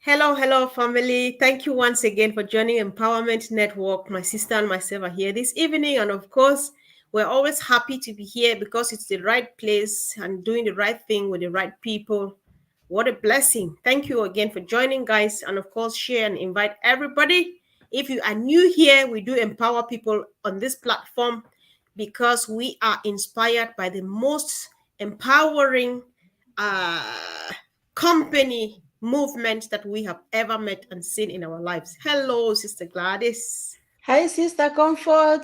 Hello, hello, family. Thank you once again for joining Empowerment Network. My sister and myself are here this evening. And of course, we're always happy to be here because it's the right place and doing the right thing with the right people. What a blessing. Thank you again for joining, guys. And of course, share and invite everybody. If you are new here, we do empower people on this platform because we are inspired by the most empowering uh, company movement that we have ever met and seen in our lives. Hello, Sister Gladys. Hi, Sister Comfort.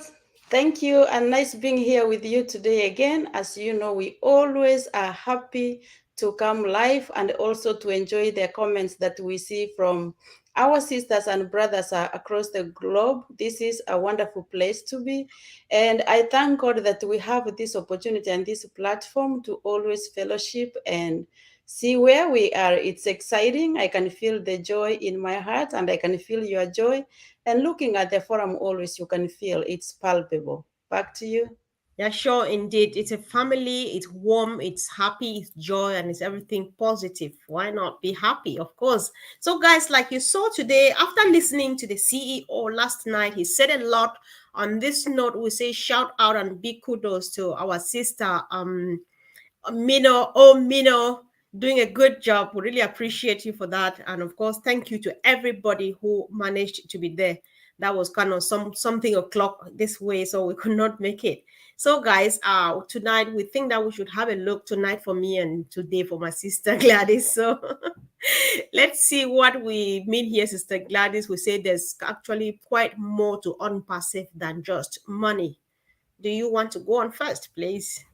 Thank you, and nice being here with you today again. As you know, we always are happy to come live and also to enjoy the comments that we see from our sisters and brothers across the globe. This is a wonderful place to be. And I thank God that we have this opportunity and this platform to always fellowship and see where we are. It's exciting. I can feel the joy in my heart, and I can feel your joy. And looking at the forum, always you can feel it's palpable. Back to you. Yeah, sure, indeed. It's a family, it's warm, it's happy, it's joy, and it's everything positive. Why not be happy? Of course. So, guys, like you saw today, after listening to the CEO last night, he said a lot. On this note, we say shout out and big kudos to our sister, Mino, doing a good job. We really appreciate you for that. And of course, thank you to everybody who managed to be there. That was kind of something o'clock this way, so we could not make it. So, guys, tonight we think that we should have a look tonight for me and today for my sister Gladys. So let's see what we mean here, Sister Gladys. We say there's actually quite more to Onpassive than just money. Do you want to go on first, please?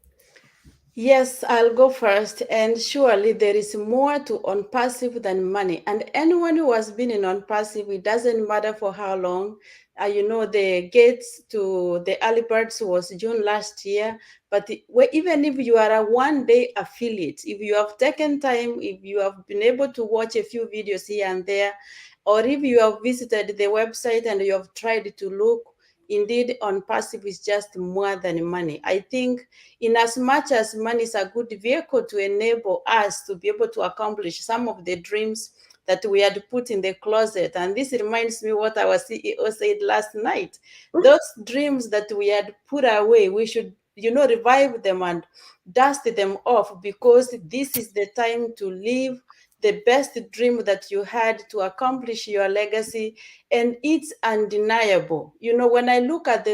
Yes, I'll go first. And surely there is more to on passive than money. And anyone who has been in on passive, it doesn't matter for how long. The gates to the early birds was June last year. But even if you are a 1 day affiliate, if you have taken time, if you have been able to watch a few videos here and there, or if you have visited the website and you have tried to look, indeed, on passive is just more than money. I think in as much as money is a good vehicle to enable us to be able to accomplish some of the dreams that we had put in the closet. And this reminds me what our CEO said last night. Those dreams that we had put away, we should, revive them and dust them off, because this is the time to live the best dream that you had to accomplish your legacy. And it's undeniable. When I look at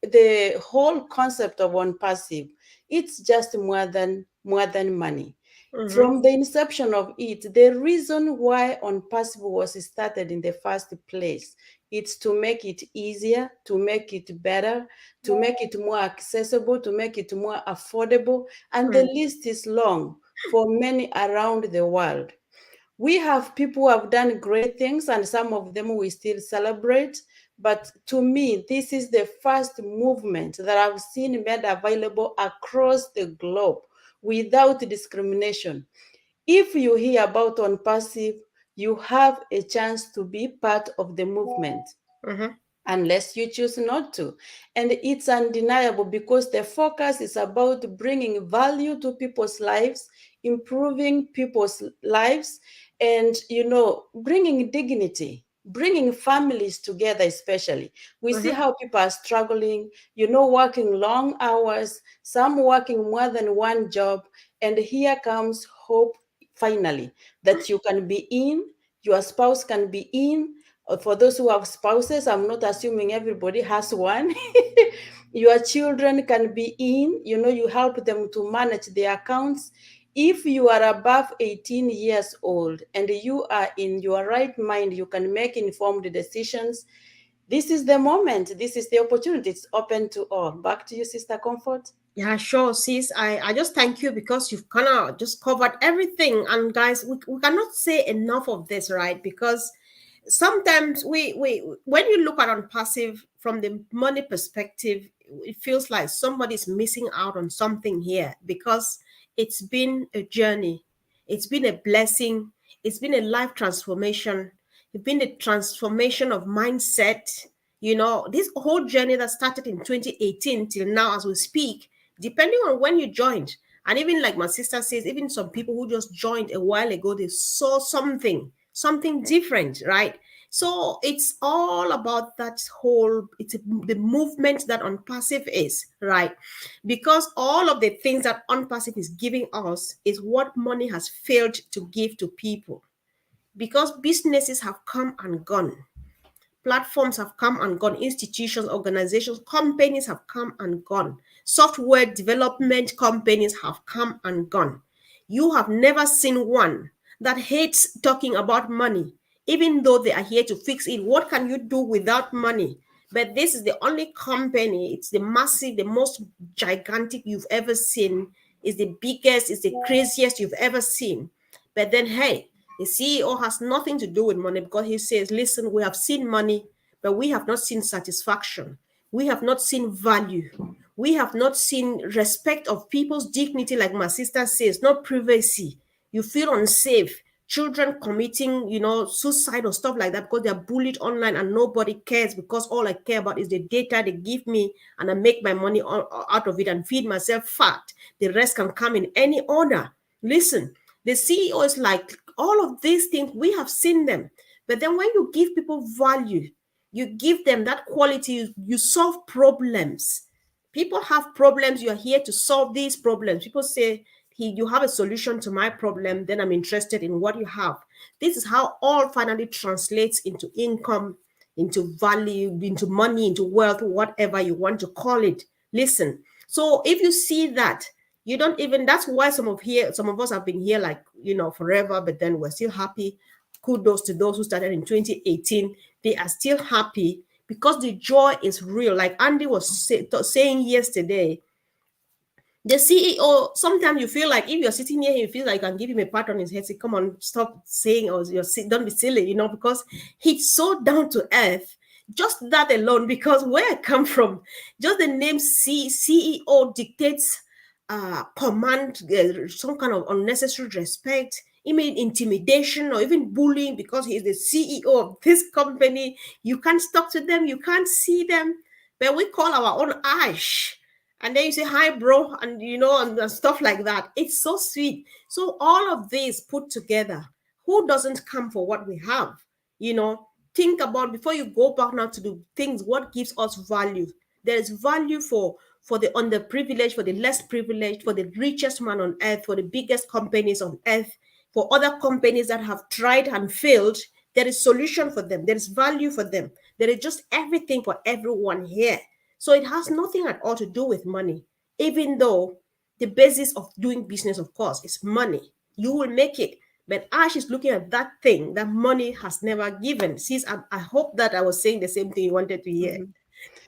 the whole concept of one passive, it's just more than money. Mm-hmm. From the inception of it, the reason why on passive was started in the first place, it's to make it easier, to make it better, to make it more accessible, to make it more affordable, and the list is long for many around the world. We have people who have done great things, and some of them we still celebrate. But to me, this is the first movement that I've seen made available across the globe without discrimination. If you hear about on passive, you have a chance to be part of the movement Mm-hmm. unless you choose not to. And it's undeniable because the focus is about bringing value to people's lives, improving people's lives, and, bringing dignity. Bringing families together, especially. We see Mm-hmm. how people are struggling, working long hours, some working more than one job. And here comes hope finally that you can be in, your spouse can be in, for those who have spouses, I'm not assuming everybody has one. Your children can be in, you help them to manage their accounts. If you are above 18 years old and you are in your right mind, you can make informed decisions. This is the moment. This is the opportunity. It's open to all. Back to you, Sister Comfort. Yeah, sure, sis. I just thank you because you've kind of just covered everything. And guys, we cannot say enough of this, right? Because sometimes we when you look at on passive from the money perspective, it feels like somebody's missing out on something here because it's been a journey, it's been a blessing, it's been a life transformation, it's been a transformation of mindset. This whole journey that started in 2018 till now as we speak, depending on when you joined. And even like my sister says, even some people who just joined a while ago, they saw something something different, right? So it's all about that whole, it's the movement that Onpassive is, right? Because all of the things that Onpassive is giving us is what money has failed to give to people. Because businesses have come and gone, platforms have come and gone, institutions, organizations, companies have come and gone, software development companies have come and gone. You have never seen one that hates talking about money, even though they are here to fix it. What can you do without money? But this is the only company, it's the massive, the most gigantic you've ever seen, is the biggest, it's the craziest you've ever seen. But then, hey, the CEO has nothing to do with money, because he says, listen, we have seen money, but we have not seen satisfaction. We have not seen value. We have not seen respect of people's dignity, like my sister says, not privacy. You feel unsafe. Children committing, suicide or stuff like that because they're bullied online and nobody cares, because all I care about is the data they give me, and I make my money out of it and feed myself fat. The rest can come in any order. Listen, the CEO is like, all of these things, we have seen them. But then when you give people value, you give them that quality, you solve problems. People have problems, you are here to solve these problems. People say, you have a solution to my problem, then I'm interested in what you have. This is how all finally translates into income, into value, into money, into wealth, whatever you want to call it. Listen, so if you see that, you don't even, that's why some of us have been here like, forever, but then we're still happy. Kudos to those who started in 2018. They are still happy because the joy is real. Like Andy was saying yesterday, the CEO, sometimes you feel like if you're sitting here, you feel like you can give him a pat on his head, say, come on, stop saying, or don't be silly, because he's so down to earth. Just that alone, because where I come from, just the name CEO dictates command, some kind of unnecessary respect, even intimidation or even bullying, because he's the CEO of this company. You can't talk to them, you can't see them, but we call our own Ash, and then you say hi bro, and and stuff like that. It's so sweet. So all of this put together, who doesn't come for what we have? you know think about, before you go back now to the things, what gives us value. There is value for the underprivileged, for the less privileged, for the richest man on earth, for the biggest companies on earth, for other companies that have tried and failed. There is solution for them, there is value for them, there is just everything for everyone here. So it has nothing at all to do with money, even though the basis of doing business, of course, is money. You will make it. But Ash is looking at that thing that money has never given. Sis, I hope that I was saying the same thing you wanted to hear.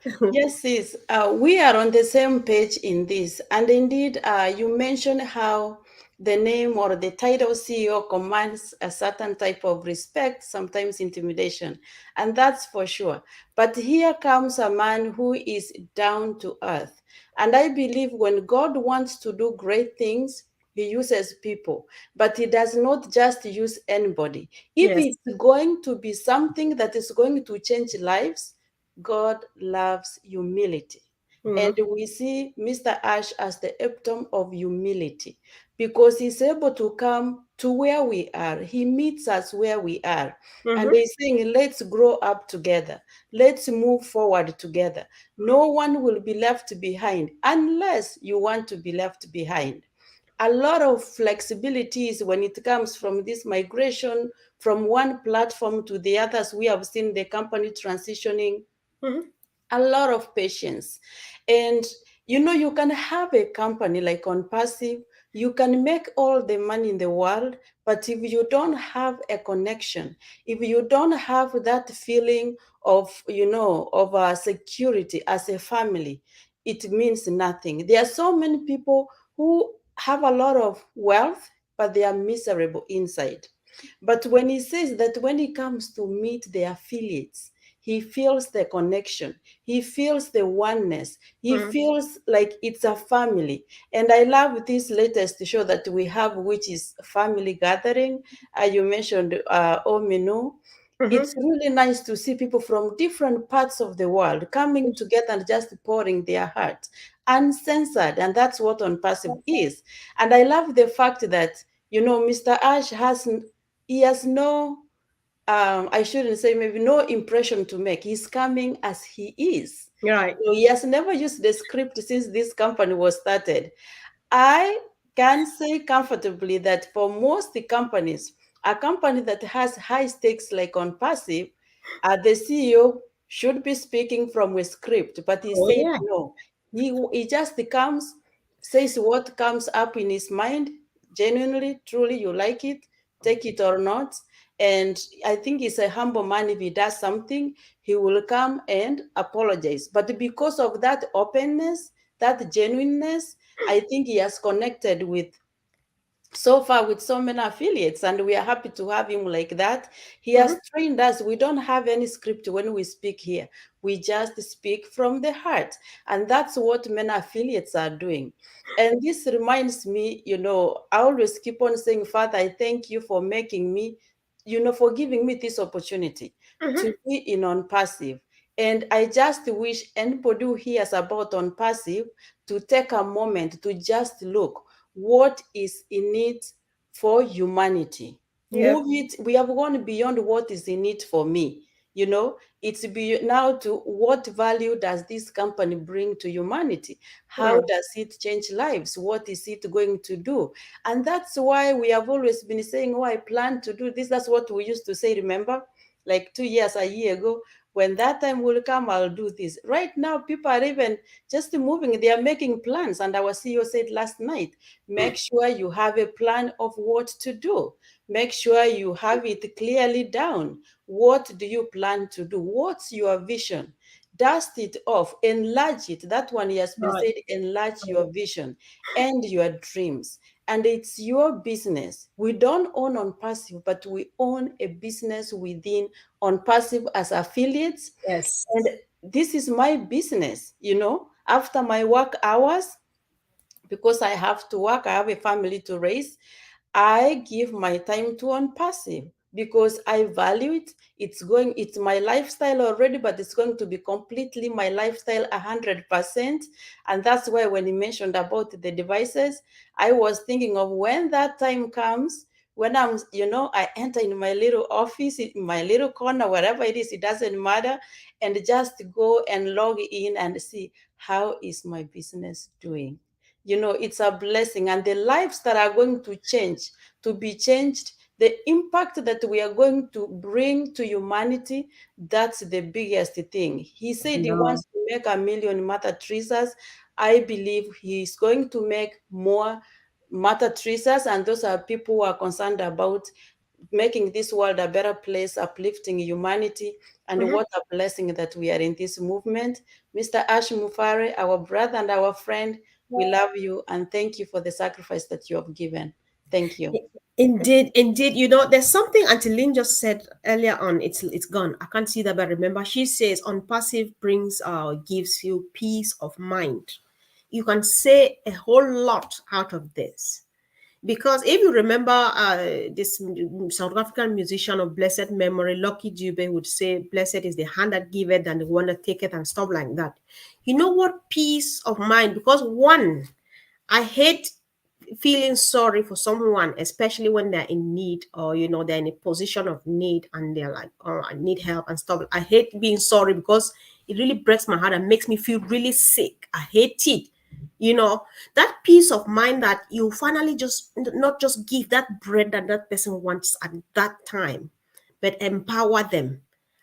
Mhm. Yes, sis. We are on the same page in this. And indeed, you mentioned how the name or the title CEO commands a certain type of respect, sometimes intimidation. And that's for sure. But here comes a man who is down to earth. And I believe when God wants to do great things, he uses people, but he does not just use anybody. If Yes. it's going to be something that is going to change lives, God loves humility. And Mm-hmm. we see Mr. Ash as the epitome of humility because he's able to come to where we are. He meets us where we are. And Mm-hmm. he's saying, let's grow up together. Let's move forward together. No one will be left behind unless you want to be left behind. A lot of flexibilities when it comes from this migration from one platform to the others. We have seen the company transitioning, Mm-hmm. a lot of patience. And you can have a company like Onpassive, you can make all the money in the world, but if you don't have a connection, if you don't have that feeling of security as a family, it means nothing. There are so many people who have a lot of wealth, but they are miserable inside. But when he says that when he comes to meet the affiliates, he feels the connection, he feels the oneness, he Mm-hmm. feels like it's a family. And I love this latest show that we have, which is Family Gathering. You mentioned Ominu. It's Mm-hmm. really nice to see people from different parts of the world coming together and just pouring their heart uncensored. And that's what Onpassive is. And I love the fact that, Mr. Ash he has no I shouldn't say maybe no impression to make. He's coming as he is. Right. So he has never used the script since this company was started. I can say comfortably that for most companies, a company that has high stakes like on passive, the CEO should be speaking from a script, but he Oh, said yeah. no. He just comes, says what comes up in his mind, genuinely, truly, you like it, take it or not. And I think he's a humble man. If he does something, he will come and apologize. But because of that openness, that genuineness, I think he has connected with so far with so many affiliates, and we are happy to have him like that. He has Mhm. trained us. We don't have any script when we speak here. We just speak from the heart, and that's what many affiliates are doing. And this reminds me, I always keep on saying, Father, I thank you for making me, for giving me this opportunity to Mhm. be in on passive. And I just wish anybody who hears about on passive to take a moment to just look what is in it for humanity. Yeah. Move it. We have gone beyond what is in it for me. It's now to what value does this company bring to humanity? How Mm. does it change lives? What is it going to do? And that's why we have always been saying, oh, I plan to do this. That's what we used to say, remember? Like 2 years, a year ago, when that time will come, I'll do this. Right now, people are even just moving, they are making plans. And our CEO said last night, make sure you have a plan of what to do. Make sure you have it clearly down. What do you plan to do? What's your vision? Dust it off, enlarge it. That one he has been Right. said, enlarge your vision and your dreams. And it's your business. We don't own on passive, but we own a business within on passive as affiliates. Yes. And this is my business, after my work hours, because I have to work, I have a family to raise. I give my time to on passive because I value it. It's my lifestyle already, but it's going to be completely my lifestyle 100%. And that's why when you mentioned about the devices, I was thinking of when that time comes, when I enter in my little office, in my little corner, wherever it is, it doesn't matter, and just go and log in and see how is my business doing. It's a blessing, and the lives that are going to be changed, the impact that we are going to bring to humanity, that's the biggest thing. He I said he know. wants to make 1 million Mother Teresas. I believe he's going to make more Mother Teresas, and those are people who are concerned about making this world a better place, uplifting humanity. And Mhm. what a blessing that we are in this movement. Mr. Ash Mufare, our brother and our friend, we love you and thank you for the sacrifice that you have given. Thank you. Indeed, indeed. There's something Auntie Lynn just said earlier on. It's gone. I can't see that, but remember, she says on passive brings gives you peace of mind. You can say a whole lot out of this. Because if you remember this South African musician of blessed memory, Lucky Dube, would say, blessed is the hand that giveth and the one that taketh, and stuff like that. You know what? Peace of mind. Because one, I hate feeling sorry for someone, especially when they're in need, or they're in a position of need and they're like, oh, I need help and stuff. I hate being sorry because it really breaks my heart and makes me feel really sick. I hate it. That peace of mind that you finally just not just give that bread that that person wants at that time, but empower them.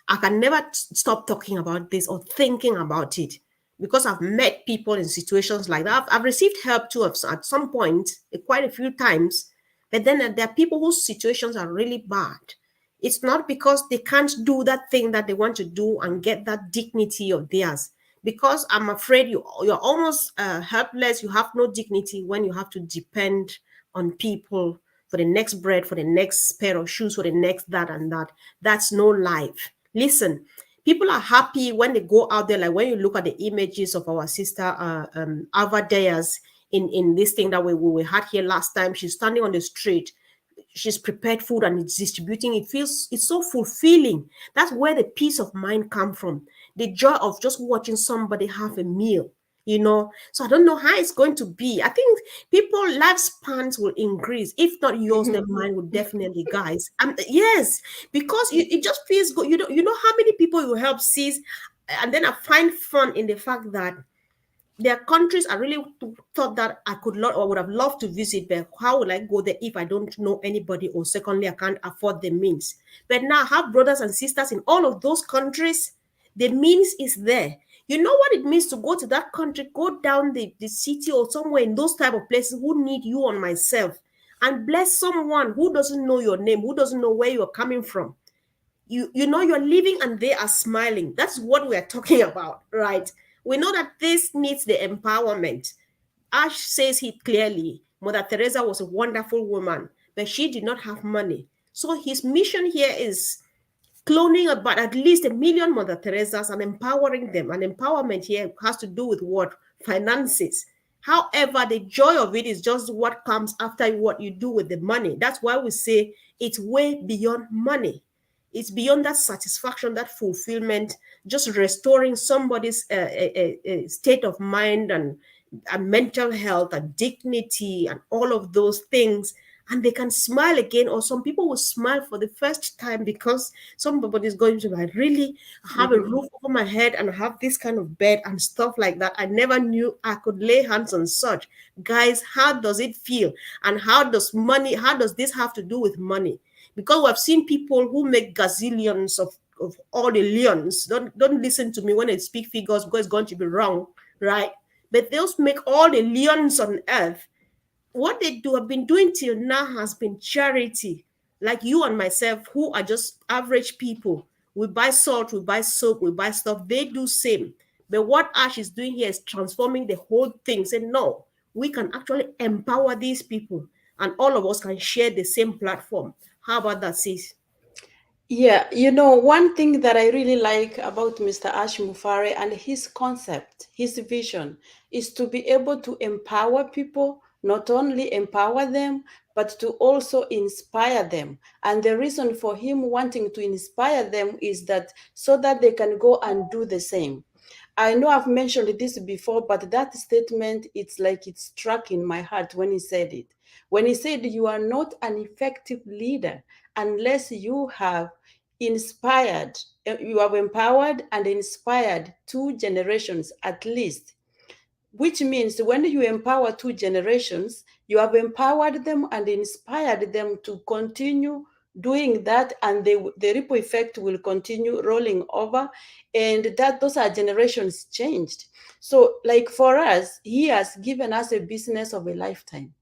I can never stop talking about this or thinking about it because I've met people in situations like that. I've received help too at some point, quite a few times, but then there are people whose situations are really bad. It's not because they can't do that thing that they want to do and get that dignity of theirs. Because I'm afraid you're almost helpless. You have no dignity when you have to depend on people for the next bread, for the next pair of shoes, for the next that and that. That's no life. Listen, people are happy when they go out there. Like when you look at the images of our sister Ava Deyas in this thing that we had here last time. She's standing on the street, she's prepared food and it's distributing. It's so fulfilling. That's where the peace of mind come from, the joy of just watching somebody have a meal. So I don't know how it's going to be. I think people lifespans will increase. If not yours, then Mhm. mine would definitely, guys. Yes, because it just feels good. You know how many people you help sees, and then I find fun in the fact that there are countries I really thought that I could love or would have loved to visit, but how will I go there if I don't know anybody, or secondly, I can't afford the means? But now I have brothers and sisters in all of those countries. The means is there. You know what it means to go to that country, go down the city or somewhere in those type of places who need you and myself, and bless someone who doesn't know your name, who doesn't know where you're coming from. You know you're living and they are smiling. That's what we are talking about, right? We know that this needs the empowerment. Ash says it clearly. Mother Teresa was a wonderful woman, but she did not have money. So his mission here is cloning about at least 1 million Mother Teresas and empowering them. And empowerment here has to do with what? Finances. However, the joy of it is just what comes after what you do with the money. That's why we say it's way beyond money. It's beyond that satisfaction, that fulfillment, just restoring somebody's state of mind and mental health and dignity and all of those things. And they can smile again, or some people will smile for the first time because somebody is going to like, really have a Mhm. roof over my head and have this kind of bed and stuff like that. I never knew I could lay hands on such. Guys, how does it feel? And how does this have to do with money? Because we've seen people who make gazillions of all the leons. Don't listen to me when I speak figures because it's going to be wrong, right? But those make all the leons on earth. What they do have been doing till now has been charity. Like you and myself, who are just average people. We buy salt, we buy soap, we buy stuff. They do same. But what Ash is doing here is transforming the whole thing. Say no, we can actually empower these people, and all of us can share the same platform. How about that, sis? Yeah, one thing that I really like about Mr. Ash Mufare and his concept, his vision, is to be able to empower people, not only empower them, but to also inspire them. And the reason for him wanting to inspire them is that so that they can go and do the same. I know I've mentioned this before, but that statement, it's like it struck in my heart when he said it. When he said, "You are not an effective leader unless you have inspired, you have empowered and inspired two generations at least," which means when you empower two generations, you have empowered them and inspired them to continue doing that, and the ripple effect will continue rolling over, and that those are generations changed. So, like for us, he has given us a business of a lifetime.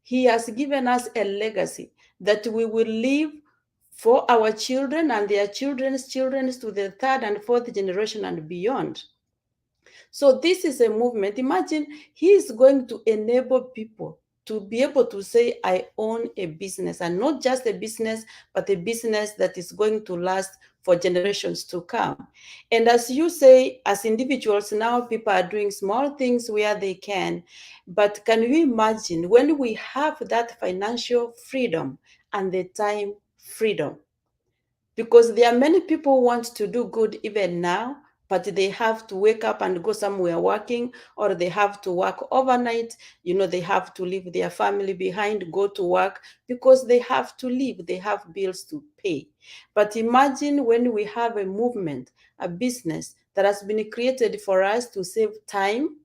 He has given us a legacy that we will leave for our children and their children's children to the third and fourth generation and beyond. So this is a movement. Imagine he is going to enable people to be able to say, "I own a business," and not just a business, but a business that is going to last for generations to come. And as you say, as individuals, now people are doing small things where they can. But can you imagine when we have that financial freedom and the time freedom? Because there are many people who want to do good even now, but they have to wake up and go somewhere working, or they have to work overnight. They have to leave their family behind, go to work, because they have to live, they have bills to pay. But imagine when we have a movement, a business that has been created for us to save time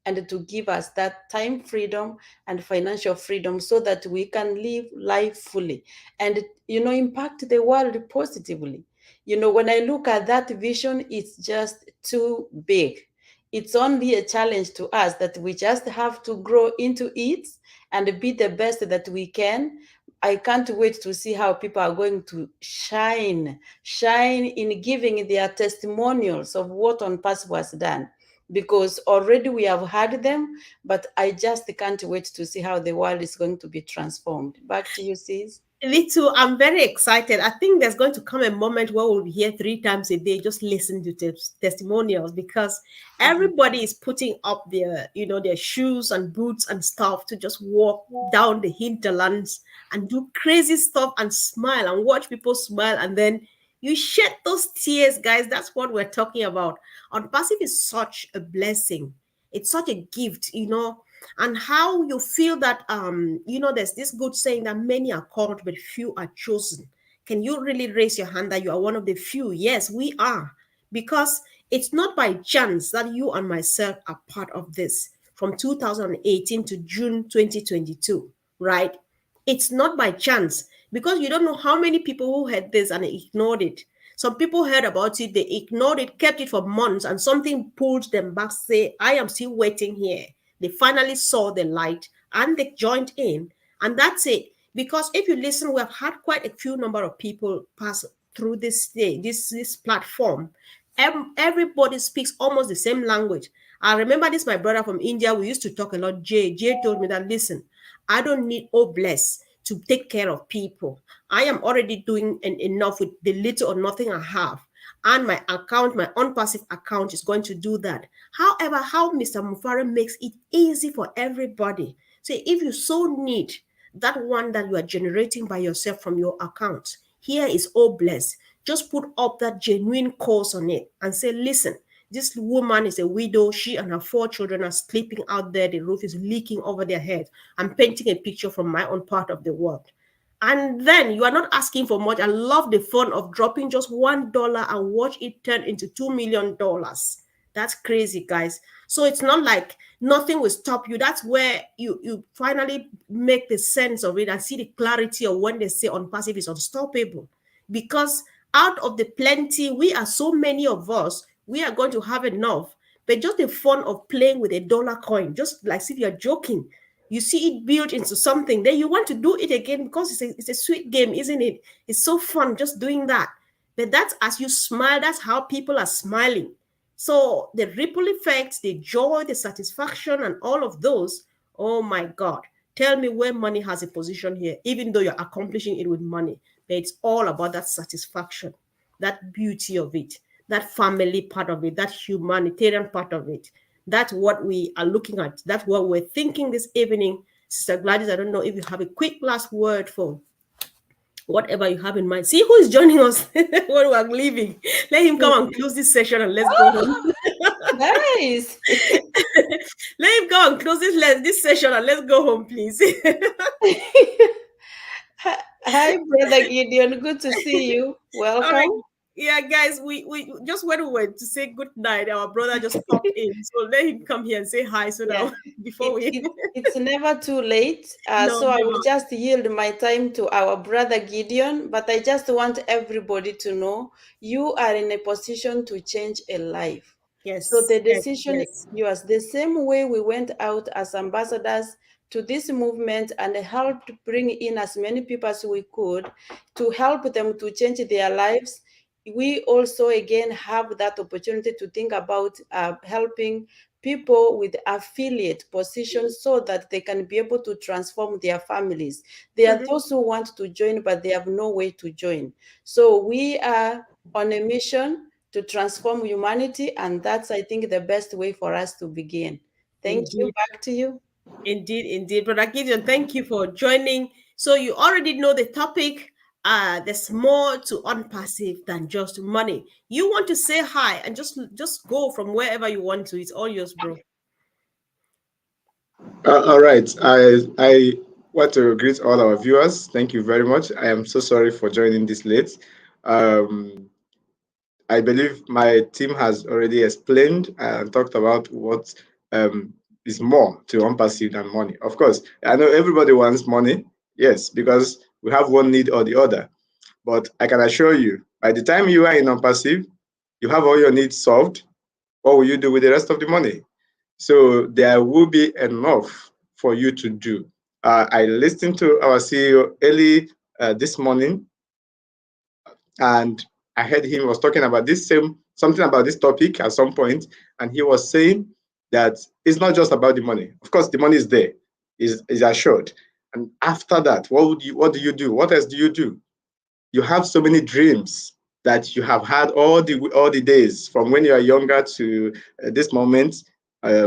and to give us that time freedom and financial freedom so that we can live life fully and impact the world positively. When I look at that vision, it's just too big. It's only a challenge to us that we just have to grow into it and be the best that we can. I can't wait to see how people are going to shine in giving their testimonials of what Onpassive has done, because already we have had them, but I just can't wait to see how the world is going to be transformed. Back to you, sis. Me too. I'm very excited. I think there's going to come a moment where we'll be here 3 times a day, just listen to testimonials, because Mhm. everybody is putting up their shoes and boots and stuff to just walk down the hinterlands and do crazy stuff and smile and watch people smile. And then you shed those tears, guys. That's what we're talking about. On passive is such a blessing. It's such a gift, and how you feel that, there's this good saying that many are called but few are chosen. Can you really raise your hand that you are one of the few? Yes, we are. Because it's not by chance that you and myself are part of this from 2018 to June 2022, right? It's not by chance, because you don't know how many people who heard this and ignored it. Some people heard about it, they ignored it, kept it for months, and something pulled them back, say, I am still waiting here. They finally saw the light and they joined in. And that's it. Because if you listen, we have had quite a few number of people pass through this day, this platform. Everybody speaks almost the same language. I remember this, my brother from India, we used to talk a lot. Jay told me that, listen, I don't need bless to take care of people. I am already doing enough with the little or nothing I have. And my account, my Onpassive account, is going to do that. However, how Mr. Mufara makes it easy for everybody. So if you so need that one that you are generating by yourself from your account, here is bless. Just put up that genuine cause on it and say, listen, this woman is a widow. She and her 4 children are sleeping out there. The roof is leaking over their head. I'm painting a picture from my own part of the world. And then you are not asking for much. I love the fun of dropping just $1 and watch it turn into $2 million. That's crazy, guys. So it's not like nothing will stop you. That's where you finally make the sense of it and see the clarity of when they say Onpassive is unstoppable. Because out of the plenty, we are so many of us, we are going to have enough. But just the fun of playing with a dollar coin, just like if you're joking, you see it built into something, then you want to do it again because it's a sweet game, isn't it? It's so fun just doing that. But that's as you smile, that's how people are smiling. So the ripple effects, the joy, the satisfaction, and all of those, oh my God. Tell me where money has a position here, even though you're accomplishing it with money. But it's all about that satisfaction, that beauty of it, that family part of it, that humanitarian part of it. That's what we are looking at. That's what we're thinking this evening. Sister Gladys, I don't know if you have a quick last word for whatever you have in mind. See who is joining us when we're leaving. Let him come and close this session and let's go home. Oh, nice. Let him go and close this session and let's go home, please. Hi, Brother Gideon. Good to see you. All right. Welcome. Yeah, guys, we just when we went to say good night, our brother just popped in. So let him come here and say hi so Yeah, that before we it's never too late. no, So I never. will just yield my time to our brother Gideon. But I just want everybody to know you are in a position to change a life. So Yes, the yes, decision is yes. yours. The same way we went out as ambassadors to this movement and helped bring in as many people as we could to help them to change their lives, we also again have that opportunity to think about helping people with affiliate positions so that they can be able to transform their families. There are Mhm. those who want to join, but they have no way to join. So we are on a mission to transform humanity, and that's, I think, the best way for us to begin. Thank you. Indeed. Back to you. Indeed, indeed. Brother Gideon, thank you for joining. So you already know the topic. There's more to Unpassive than just money. You want to say hi and just go from wherever you want to. It's all yours, bro. All right. I want to greet all our viewers. Thank you very much. I am so sorry for joining this late. Um, I believe my team has already explained and talked about what um, is more to Unpassive than money. Of course, I know everybody wants money. Yes, because we have one need or the other. But I can assure you, by the time you are in Unpassive, you have all your needs solved. What will you do with the rest of the money? So there will be enough for you to do. I listened to our CEO early this morning, and I heard him was talking about this same something about this topic at some point, and he was saying that it's not just about the money. Of course, the money is there, is assured. And after that, what do you do? What else do you do? You have so many dreams that you have had all the days from when you are younger to this moment.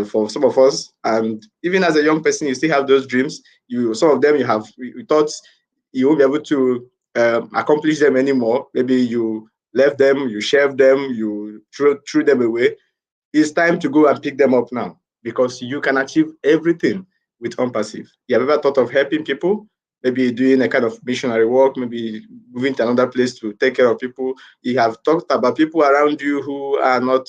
For some of us, and even as a young person, you still have those dreams. Some of them you thought you won't be able to accomplish them anymore. Maybe you left them, you shelved them, you threw them away. It's time to go and pick them up now. because you can achieve everything with Onpassive. You have ever thought of helping people? Maybe doing a kind of missionary work, maybe moving to another place to take care of people. You have talked about people around you who are not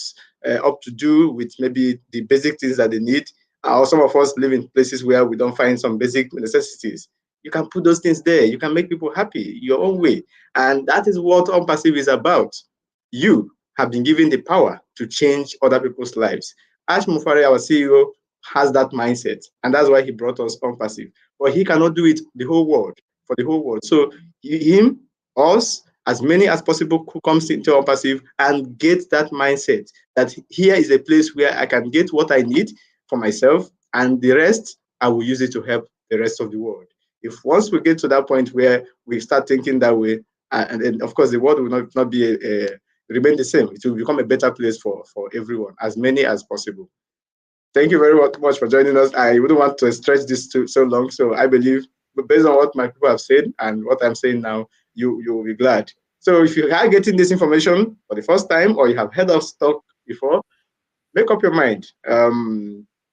up to do with maybe the basic things that they need. Or some of us live in places where we don't find some basic necessities. You can put those things there. You can make people happy your own way. And that is what Onpassive is about. You have been given the power to change other people's lives. Ash Mufari, our CEO, has that mindset, and that's why he brought us Onpassive. But he cannot do it the whole world for the whole world. So him, us, as many as possible who comes into Onpassive and get that mindset that here is a place where I can get what I need for myself, and the rest I will use it to help the rest of the world. If once we get to that point where we start thinking that way, and then of course the world will not be remain the same. It will become a better place for everyone, as many as possible. Thank you very much for joining us. I wouldn't want to stretch this so long, so I believe, based on what my people have said and what I'm saying now, you will be glad. So if you are getting this information for the first time or you have heard us talk before, make up your mind.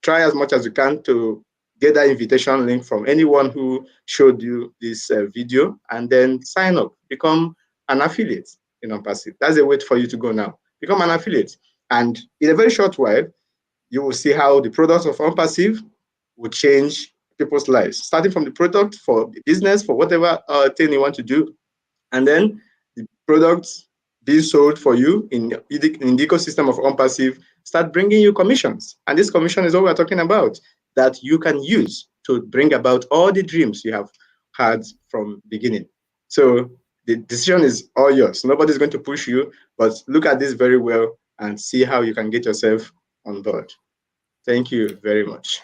Try as much as you can to get that invitation link from anyone who showed you this video, and then sign up, become an affiliate in Onpassive. That's a way for you to go now. Become an affiliate. And in a very short while, you will see how the products of Onpassive will change people's lives, starting from the product for the business, for whatever thing you want to do, and then the products being sold for you in the ecosystem of Onpassive start bringing you commissions. And this commission is what we're talking about, that you can use to bring about all the dreams you have had from beginning. So the decision is all yours. Nobody's going to push you, but look at this very well and see how you can get yourself on board. Thank you very much.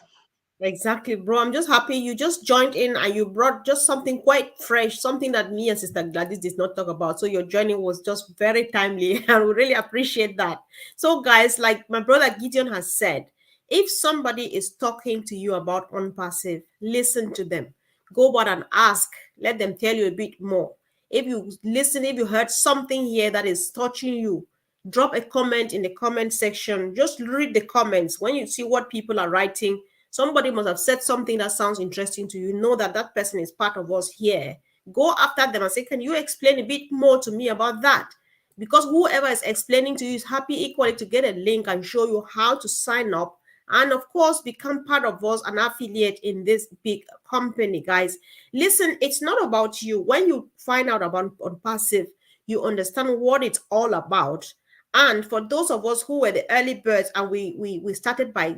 Exactly, bro. I'm just happy you just joined in and you brought just something quite fresh, something that me and Sister Gladys did not talk about. So your joining was just very timely, and we really appreciate that. So, guys, like my brother Gideon has said, if somebody is talking to you about Unpassive, listen to them. Go about and ask. Let them tell you a bit more. If you listen, if you heard something here that is touching you, drop a comment in the comment section. Just read the comments. When you see what people are writing, somebody must have said something that sounds interesting to you. Know that that person is part of us here. Go after them and say, can you explain a bit more to me about that? Because whoever is explaining to you is happy equally to get a link and show you how to sign up, and of course become part of us, an affiliate in this big company. Guys, listen, it's not about you. When you find out about Passive, you understand what it's all about. And for those of us who were the early birds and we started by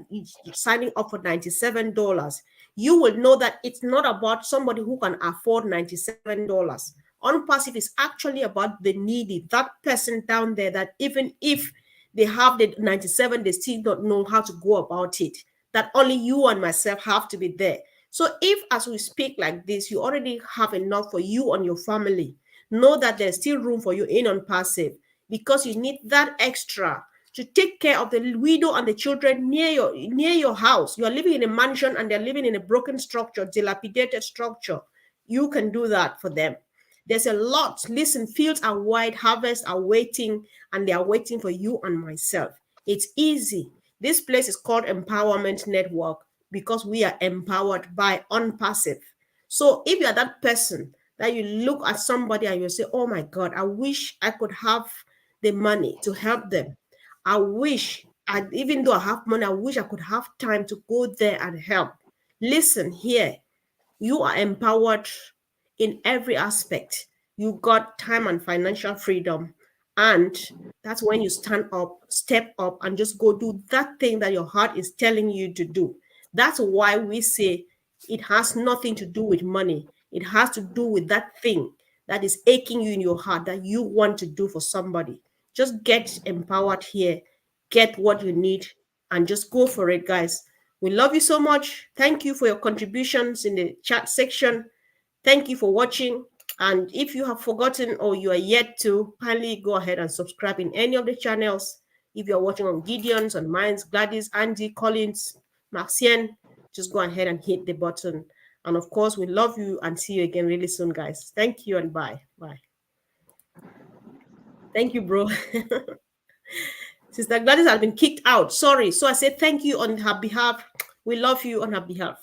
signing up for $97, you will know that it's not about somebody who can afford $97. Unpassive is actually about the needy, that person down there that even if they have the 97, they still don't know how to go about it. That only you and myself have to be there. So if as we speak like this, you already have enough for you and your family, know that there's still room for you in Unpassive, because you need that extra to take care of the widow and the children near your house. You are living in a mansion and they're living in a broken structure, dilapidated structure. You can do that for them. There's a lot. Listen, fields are wide, harvests are waiting, and they are waiting for you and myself. It's easy. This place is called Empowerment Network because we are empowered by Unpassive. So if you're that person that you look at somebody and you say, oh my God, I wish I could have the money to help them. I wish, even though I have money, I wish I could have time to go there and help. Listen here, you are empowered in every aspect. You got time and financial freedom. And that's when you stand up, step up, and just go do that thing that your heart is telling you to do. That's why we say it has nothing to do with money. It has to do with that thing that is aching you in your heart that you want to do for somebody. Just get empowered here, get what you need, and just go for it, guys. We love you so much. Thank you for your contributions in the chat section. Thank you for watching. And if you have forgotten or you are yet to, kindly go ahead and subscribe in any of the channels. If you're watching on Gideon's, on Mine's, Gladys, Andy, Collins, Marcien, just go ahead and hit the button. And of course, we love you and see you again really soon, guys. Thank you and bye. Bye. Thank you, bro. Sister Gladys has been kicked out. Sorry. So I say thank you on her behalf. We love you on her behalf.